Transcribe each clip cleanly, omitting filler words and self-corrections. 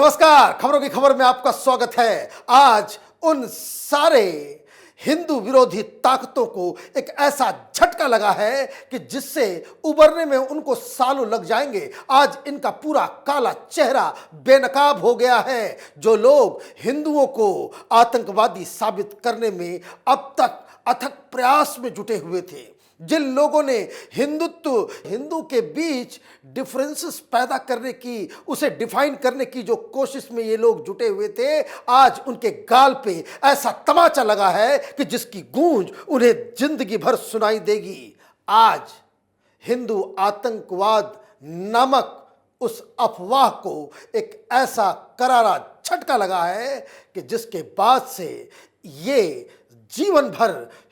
नमस्कार, खबरों की खबर में आपका स्वागत है। आज उन सारे हिंदू विरोधी ताकतों को एक ऐसा झटका लगा है कि जिससे उबरने में उनको सालों लग जाएंगे। आज इनका पूरा काला चेहरा बेनकाब हो गया है। जो लोग हिंदुओं को आतंकवादी साबित करने में अब तक अथक प्रयास में जुटे हुए थे, जिन लोगों ने हिंदू के बीच डिफरेंसेस पैदा करने की, उसे डिफाइन करने की जो कोशिश में ये लोग जुटे हुए थे, आज उनके गाल पे ऐसा तमाचा लगा है कि जिसकी गूंज उन्हें जिंदगी भर सुनाई देगी। आज हिंदू आतंकवाद नामक उस अफवाह को एक ऐसा करारा झटका लगा है कि जिसके बाद से ये जीवन भर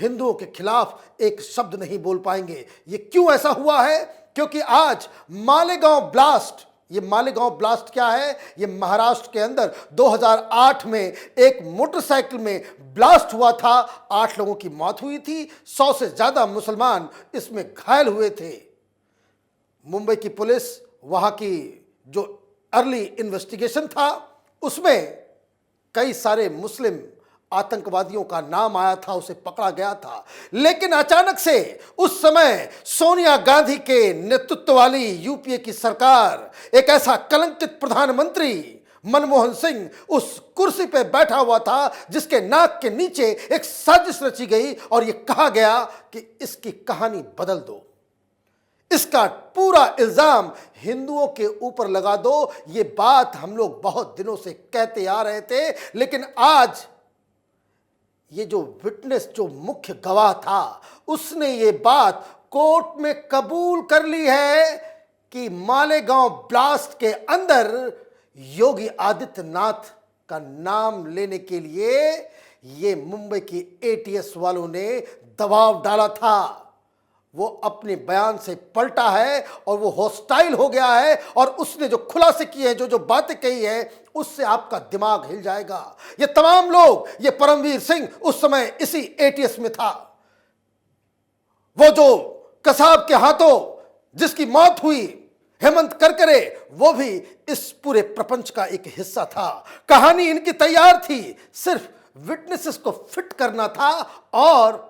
हिंदुओं के खिलाफ एक शब्द नहीं बोल पाएंगे। ये क्यों ऐसा हुआ है? क्योंकि आज मालेगांव ब्लास्ट, ये मालेगांव ब्लास्ट क्या है? ये महाराष्ट्र के अंदर 2008 में एक मोटरसाइकिल में ब्लास्ट हुआ था। 8 लोगों की मौत हुई थी, 100 से ज्यादा मुसलमान इसमें घायल हुए थे। मुंबई की पुलिस, वहां की जो अर्ली इन्वेस्टिगेशन था, उसमें कई सारे मुस्लिम आतंकवादियों का नाम आया था, उसे पकड़ा गया था। लेकिन अचानक से उस समय सोनिया गांधी के नेतृत्व वाली यूपीए की सरकार, एक ऐसा कलंकित प्रधानमंत्री मनमोहन सिंह उस कुर्सी पे बैठा हुआ था जिसके नाक के नीचे एक साजिश रची गई और यह कहा गया कि इसकी कहानी बदल दो, इसका पूरा इल्जाम हिंदुओं के ऊपर लगा दो। ये बात हम लोग बहुत दिनों से कहते आ रहे थे, लेकिन आज ये जो विटनेस, जो मुख्य गवाह था, उसने ये बात कोर्ट में कबूल कर ली है कि मालेगांव ब्लास्ट के अंदर योगी आदित्यनाथ का नाम लेने के लिए ये मुंबई की एटीएस वालों ने दबाव डाला था। वो अपने बयान से पलटा है और वो हॉस्टाइल हो गया है, और उसने जो खुलासे किए हैं, जो बातें कही है, उससे आपका दिमाग हिल जाएगा। ये तमाम लोग, ये परमवीर सिंह उस समय इसी एटीएस में था। वो जो कसाब के हाथों जिसकी मौत हुई, हेमंत करकरे, वो भी इस पूरे प्रपंच का एक हिस्सा था। कहानी इनकी तैयार थी, सिर्फ विटनेसेस को फिट करना था। और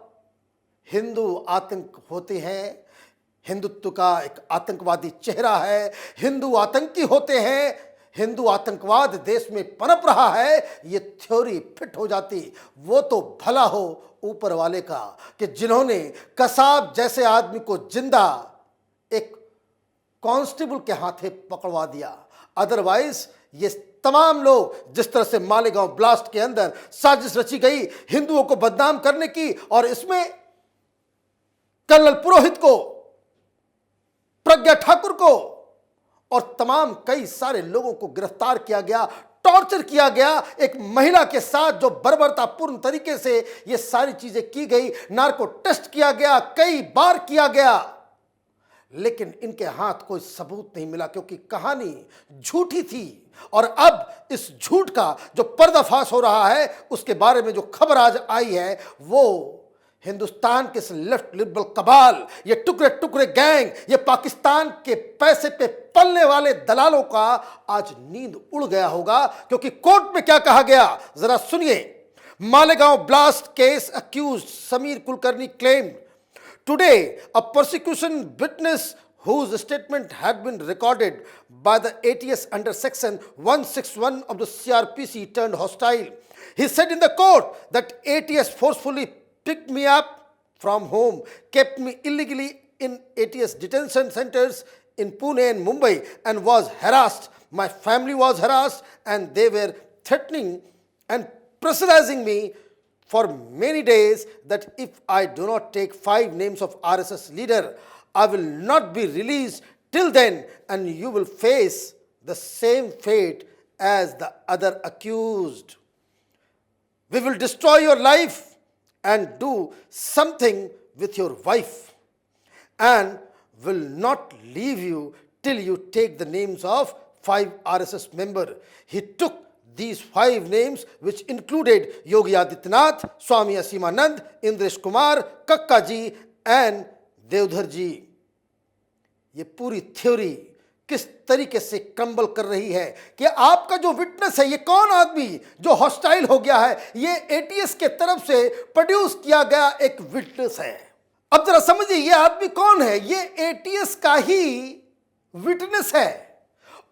हिंदू आतंक होते हैं, हिंदुत्व का एक आतंकवादी चेहरा है, हिंदू आतंकी होते हैं, हिंदू आतंकवाद देश में पनप रहा है, ये थ्योरी फिट हो जाती। वो तो भला हो ऊपर वाले का कि जिन्होंने कसाब जैसे आदमी को जिंदा एक कांस्टेबल के हाथे पकड़वा दिया। अदरवाइज ये तमाम लोग, जिस तरह से मालेगांव ब्लास्ट के अंदर साजिश रची गई हिंदुओं को बदनाम करने की, और इसमें कर्नल पुरोहित को, प्रज्ञा ठाकुर को और तमाम कई सारे लोगों को गिरफ्तार किया गया, टॉर्चर किया गया। एक महिला के साथ जो बर्बरतापूर्ण तरीके से ये सारी चीजें की गई, नार्को टेस्ट किया गया, कई बार किया गया, लेकिन इनके हाथ कोई सबूत नहीं मिला क्योंकि कहानी झूठी थी। और अब इस झूठ का जो पर्दाफाश हो रहा है, उसके बारे में जो खबर आज आई है, वो हिंदुस्तान के लेफ्ट लिबरल कबाल, ये टुकड़े टुकड़े गैंग, ये पाकिस्तान के पैसे पे पलने वाले दलालों का आज नींद उड़ गया होगा। क्योंकि कोर्ट में क्या कहा गया, जरा सुनिए। Malegaon blast case accused Sameer Kulkarni claim today a prosecution witness whose statement had been recorded by the ATS under section 161 of the CRPC turned hostile. He said in the court that ATS forcefully picked me up from home, kept me illegally in ATS detention centers in Pune and Mumbai, and was harassed. My family was harassed, and they were threatening and pressurizing me for many days that if I do not take 5 names of RSS leader, I will not be released till then, and you will face the same fate as the other accused. We will destroy your life and do something with your wife, and will not leave you till you take the names of 5 RSS members. He took these 5 names, which included Yogi Adityanath, Swami Asimanand, Indresh Kumar, Kakka ji and Deodhar ji. ये पूरी theory किस तरीके से crumble कर रही है कि आपका जो विटनेस है, ये कौन आदमी जो हॉस्टाइल हो गया है, ये एटीएस के तरफ से प्रोड्यूस किया गया एक विटनेस है। अब जरा समझिए ये आदमी कौन है। ये एटीएस का ही विटनेस है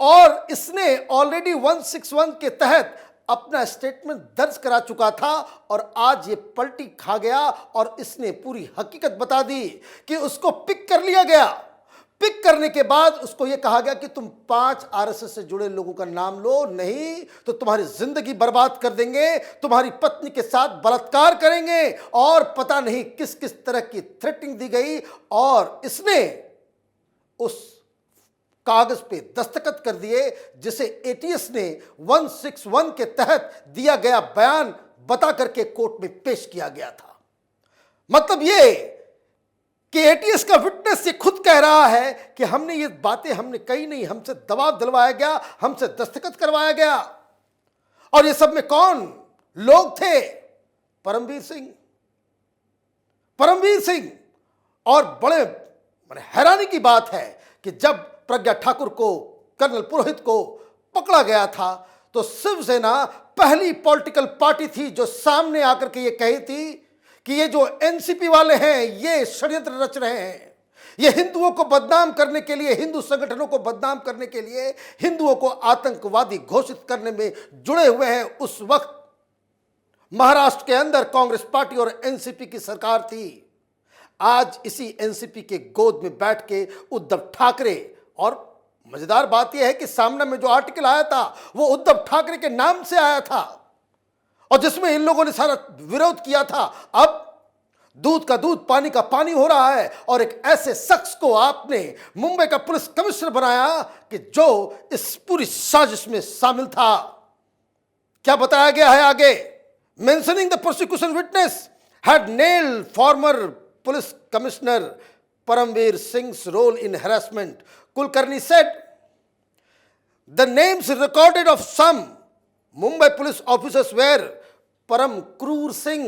और इसने ऑलरेडी 161 के तहत अपना स्टेटमेंट दर्ज करा चुका था और आज ये पलटी खा गया और इसने पूरी हकीकत बता दी कि उसको पिक कर लिया गया। पिक करने के बाद उसको यह कहा गया कि तुम 5 आरएसएस से जुड़े लोगों का नाम लो, नहीं तो तुम्हारी जिंदगी बर्बाद कर देंगे, तुम्हारी पत्नी के साथ बलात्कार करेंगे और पता नहीं किस किस तरह की थ्रेटिंग दी गई। और इसने उस कागज पे दस्तखत कर दिए जिसे एटीएस ने 161 के तहत दिया गया बयान बता करके कोर्ट में पेश किया गया था। मतलब ये कि एटीएस का विटनेस ये खुद कह रहा है कि हमने ये बातें हमने कही नहीं, हमसे दबाव दिलवाया गया, हमसे दस्तखत करवाया गया। और ये सब में कौन लोग थे? परमवीर सिंह। परमवीर सिंह। और बड़े हैरानी की बात है कि जब प्रज्ञा ठाकुर को, कर्नल पुरोहित को पकड़ा गया था तो शिवसेना पहली पॉलिटिकल पार्टी थी जो सामने आकर के ये कही थी कि ये जो एनसीपी वाले हैं ये षड्यंत्र रच रहे हैं, ये हिंदुओं को बदनाम करने के लिए, हिंदू संगठनों को बदनाम करने के लिए, हिंदुओं को आतंकवादी घोषित करने में जुड़े हुए हैं। उस वक्त महाराष्ट्र के अंदर कांग्रेस पार्टी और एनसीपी की सरकार थी। आज इसी एनसीपी के गोद में बैठ के उद्धव ठाकरे, और मजेदार बात यह है कि सामने में जो आर्टिकल आया था वो उद्धव ठाकरे के नाम से आया था और जिसमें इन लोगों ने सारा विरोध किया था। अब दूध का दूध पानी का पानी हो रहा है और एक ऐसे शख्स को आपने मुंबई का पुलिस कमिश्नर बनाया कि जो इस पूरी साजिश में शामिल था। क्या बताया गया है आगे? Mentioning the prosecution witness had nailed farmer police commissioner Paramveer Singh's role in harassment. Kulkarni said, the names recorded of some Mumbai police officers were Param Kroor Singh.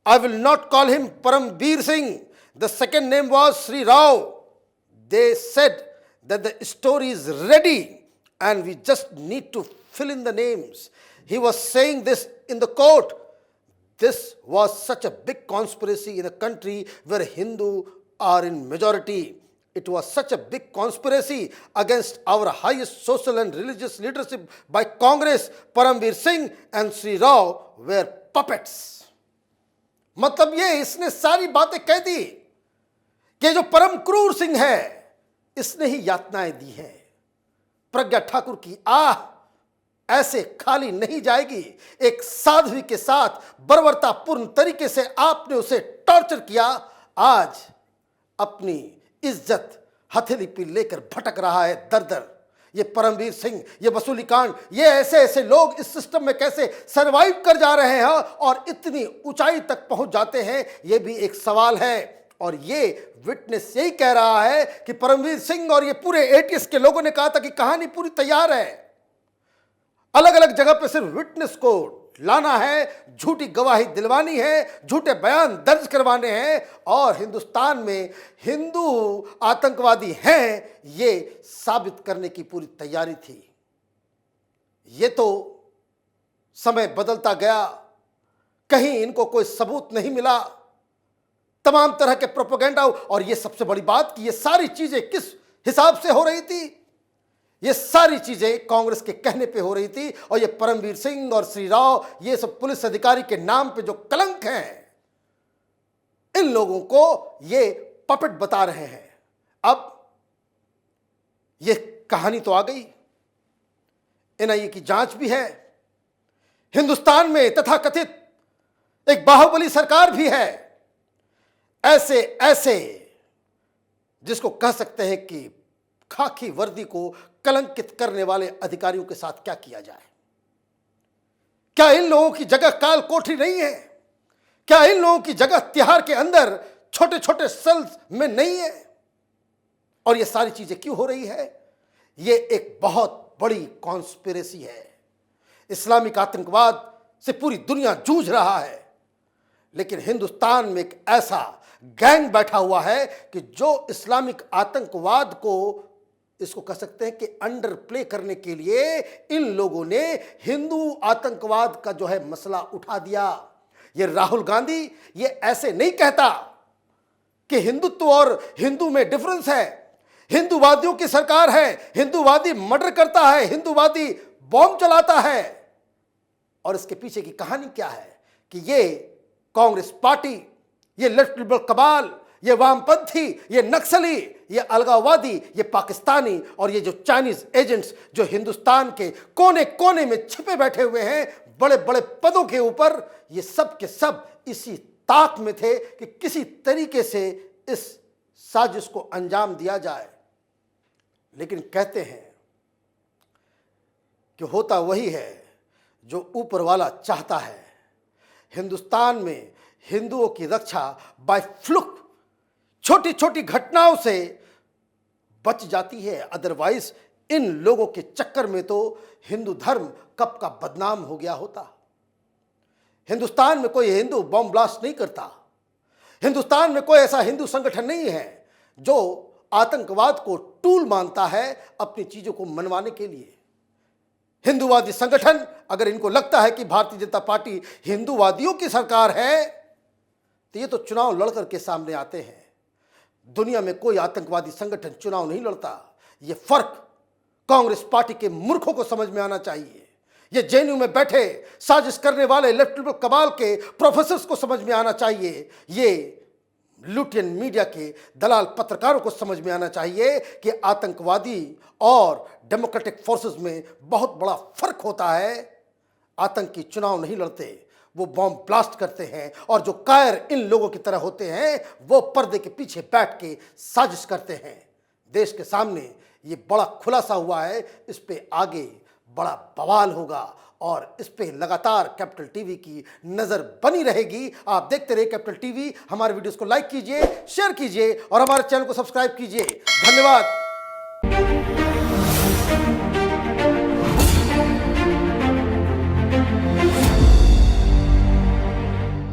I will not call him Paramveer Singh. The second name was Sri Rao. They said that the story is ready and we just need to fill in the names. He was saying this in the court. This was such a big conspiracy in a country where Hindu are in majority. It was such a big conspiracy against our highest social and religious leadership by Congress. Paramveer Singh and Sri Rao were puppets. मतलब ये इसने सारी बातें कह दी कि जो परम क्रूर सिंह है इसने ही यातनाएं दी हैं। प्रज्ञा ठाकुर की आह ऐसे खाली नहीं जाएगी। एक साध्वी के साथ बर्बरतापूर्ण तरीके से आपने उसे टॉर्चर किया। आज अपनी इज्जत हथेली पे लेकर भटक रहा है दर दर। ये परमवीर सिंह, ये वसूली कांड, ये ऐसे ऐसे लोग इस सिस्टम में कैसे सरवाइव कर जा रहे हैं और इतनी ऊंचाई तक पहुंच जाते हैं, ये भी एक सवाल है। और ये विटनेस यही कह रहा है कि परमवीर सिंह और ये पूरे एटीएस के लोगों ने कहा था कि कहानी पूरी तैयार है, अलग अलग जगह पे सिर्फ विटनेस को लाना है, झूठी गवाही दिलवानी है, झूठे बयान दर्ज करवाने हैं और हिंदुस्तान में हिंदू आतंकवादी हैं ये साबित करने की पूरी तैयारी थी। ये तो समय बदलता गया, कहीं इनको कोई सबूत नहीं मिला, तमाम तरह के प्रोपेगेंडा। और ये सबसे बड़ी बात कि ये सारी चीजें किस हिसाब से हो रही थी? ये सारी चीजें कांग्रेस के कहने पे हो रही थी। और ये परमवीर सिंह और श्री राव, ये सब पुलिस अधिकारी के नाम पे जो कलंक हैं, इन लोगों को ये पपेट बता रहे हैं। अब ये कहानी तो आ गई, एनआईए की जांच भी है, हिंदुस्तान में तथाकथित एक बाहुबली सरकार भी है। ऐसे ऐसे जिसको कह सकते हैं कि खाकी वर्दी को कलंकित करने वाले अधिकारियों के साथ क्या किया जाए? क्या इन लोगों की जगह काल कोठरी नहीं है? क्या इन लोगों की जगह तिहाड़ के अंदर छोटे छोटे सेल्स में नहीं है? और ये सारी चीजें क्यों हो रही है? ये एक बहुत बड़ी कॉन्स्पिरेसी है। इस्लामिक आतंकवाद से पूरी दुनिया जूझ रहा है, लेकिन हिंदुस्तान में एक ऐसा गैंग बैठा हुआ है कि जो इस्लामिक आतंकवाद को इसको कह सकते हैं कि अंडर प्ले करने के लिए इन लोगों ने हिंदू आतंकवाद का जो है मसला उठा दिया। ये राहुल गांधी ये ऐसे नहीं कहता कि हिंदुत्व और हिंदू में डिफरेंस है, हिंदूवादियों की सरकार है, हिंदूवादी मर्डर करता है, हिंदूवादी बॉम्ब चलाता है। और इसके पीछे की कहानी क्या है कि ये कांग्रेस पार्टी, ये लेफ्ट लिबरल कबाल, ये वामपंथी, ये नक्सली, ये अलगाववादी, ये पाकिस्तानी और ये जो चाइनीज एजेंट्स जो हिंदुस्तान के कोने कोने में छिपे बैठे हुए हैं बड़े बड़े पदों के ऊपर, ये सब के सब इसी ताक में थे कि किसी तरीके से इस साजिश को अंजाम दिया जाए। लेकिन कहते हैं कि होता वही है जो ऊपर वाला चाहता है। हिंदुस्तान में हिंदुओं की रक्षा बाय फ्लुक छोटी छोटी घटनाओं से बच जाती है, अदरवाइज इन लोगों के चक्कर में तो हिंदू धर्म कब का बदनाम हो गया होता। हिंदुस्तान में कोई हिंदू बॉम्ब ब्लास्ट नहीं करता, हिंदुस्तान में कोई ऐसा हिंदू संगठन नहीं है जो आतंकवाद को टूल मानता है अपनी चीजों को मनवाने के लिए। हिंदूवादी संगठन, अगर इनको लगता है कि भारतीय जनता पार्टी हिंदूवादियों की सरकार है तो ये तो चुनाव लड़कर के सामने आते हैं। दुनिया में कोई आतंकवादी संगठन चुनाव नहीं लड़ता। ये फर्क कांग्रेस पार्टी के मूर्खों को समझ में आना चाहिए। ये जेएनयू में बैठे साजिश करने वाले लेफ्ट लिबरल कबाल के प्रोफेसर्स को समझ में आना चाहिए। ये लुटियन मीडिया के दलाल पत्रकारों को समझ में आना चाहिए कि आतंकवादी और डेमोक्रेटिक फोर्सेस में बहुत बड़ा फर्क होता है। आतंकी चुनाव नहीं लड़ते, वो बॉम्ब ब्लास्ट करते हैं, और जो कायर इन लोगों की तरह होते हैं वो पर्दे के पीछे बैठ के साजिश करते हैं। देश के सामने ये बड़ा खुलासा हुआ है, इस पे आगे बड़ा बवाल होगा और इस पे लगातार कैपिटल टीवी की नजर बनी रहेगी। आप देखते रहिए कैपिटल टीवी। हमारे वीडियोस को लाइक कीजिए, शेयर कीजिए और हमारे चैनल को सब्सक्राइब कीजिए। धन्यवाद।